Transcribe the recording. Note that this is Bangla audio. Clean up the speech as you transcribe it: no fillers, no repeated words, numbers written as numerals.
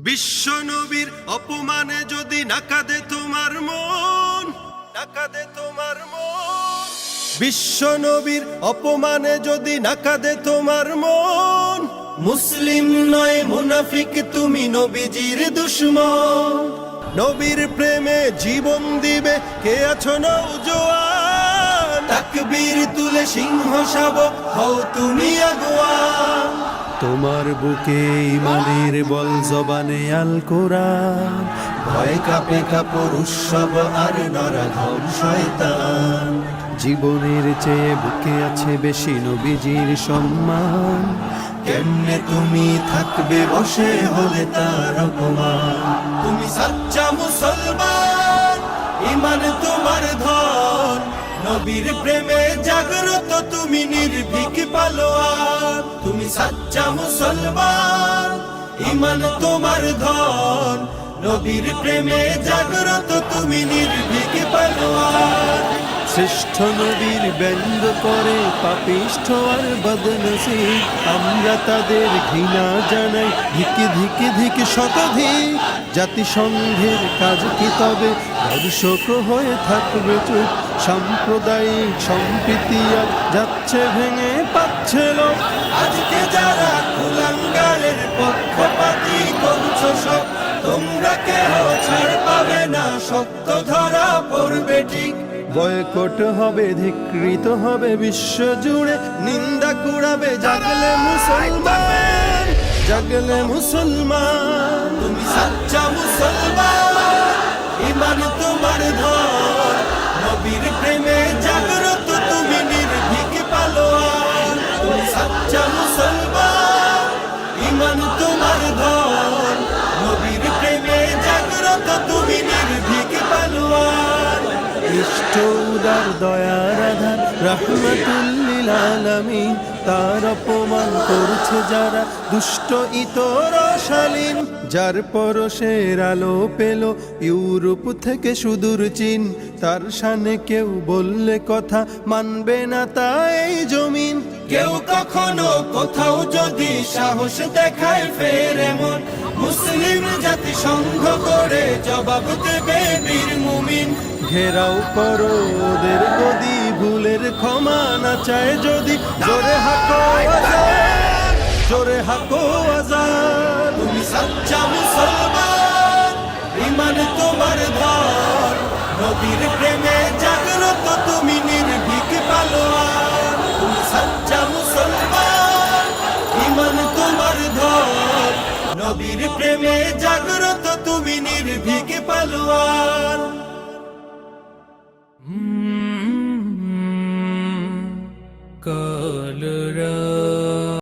বিশ্ব নবীর অপমানে যদি না কাঁদে তোমার মন, না কাঁদে তোমার মন। বিশ্ব নবীর অপমানে যদি না কাঁদে তোমার মন, মুসলিম নয় মুনাফিক তুমি, নবীজির দুশমন। নবীর প্রেমে জীবন দিবে কে আছো নওজোয়ান, তাকবীর তুলে সিংহ শাবক হও তুমি আগুয়ান। তোমার বুকে ইমানের বল জবানে আল কোরআন, ভয় কাঁপে কাপড় উৎসব আর নরাধম শয়তান। জীবনের চেয়ে বুকে আছে বেশি নবীজির সম্মান। কেমনে তুমি থাকবে বসে হলে তার অপমান। তুমি সাচ্চা মুসলমান, ইমান তোমার ধন, নবীর প্রেমে জাগ্রত তুমি নির্ভীক পালোয়ান। তুমি সাচ্চা মুসলমান, ইমান তোমার ধন, নবীর প্রেমে জাগ্রত তুমি নির্ভীক পালোয়ান। শ্রেষ্ঠ নবীর ব্যঙ্গ করে পাপিষ্ঠ আর বদনসিব, আমরা তাদের ঘৃণা জানাই ধিকে ধিকে ধিকে শতাধিক। জাতিসংঘের কাজ কি তবে দর্শক হয়ে থাকবে চুপ? সাম্প্রদায়িক সম্প্রীতি আজ যাচ্ছে ভেঙে পাচ্ছে লোক। আজকে যারা কুলাঙ্গারের পক্ষপাতী করছো সব, তোমরা কেহ ছাড় পাবে না, সত্য ধরা পড়বে ঠিক। বয়কট হবে, ধিকৃত হবে বিশ্ব জুড়ে, নিন্দা কুড়াবে জাগলে মুসলমান, জাগলে মুসলমান। তুমি সাচ্চা মুসলমান, ইমান তোমার ধন, নবীর প্রেমে জাগ্রত তুমি নির্ভীক পালোয়ান। তুমি সাচ্চা মুসলমান, ইমান তোমার ধন, নবীর প্রেমে জাগ্রত তুমি নির্ভীক পালোয়ান। ইষ্ট উদার দয়ার আধার রাহমাতুল লিল আলামিন, তার অপমান করছে যারা দুষ্ট ইতর শালীন। যার পরশের আলো পেল ইউরোপ থেকে সুদূর চীন, তার শানে কেউ বললে কথা মানবে না তা এই জমিন। কেউ কখনো কোথাও যদি সাহস দেখায় ফের এমন, মুসলিম জাতি সংঘ করে জবাব দেবে বীর মুমিন। ঘেরাও করো ওদের গদি, ভুলের ক্ষমা না চায় যদি, জোরে হাকো আজান, জোরে হাকো আজান। তুমি সাচ্চা মুসলমান, ইমান তোমার ধন, নবীর প্রেমে জাগ্রত তুমি নির্ভীক পালোয়ান। তুমি সাচ্চা মুসলমান, ইমান তোমার ধন, নবীর প্রেমে জাগ্রত তুমি নির্ভীক পালোয়ান। কাল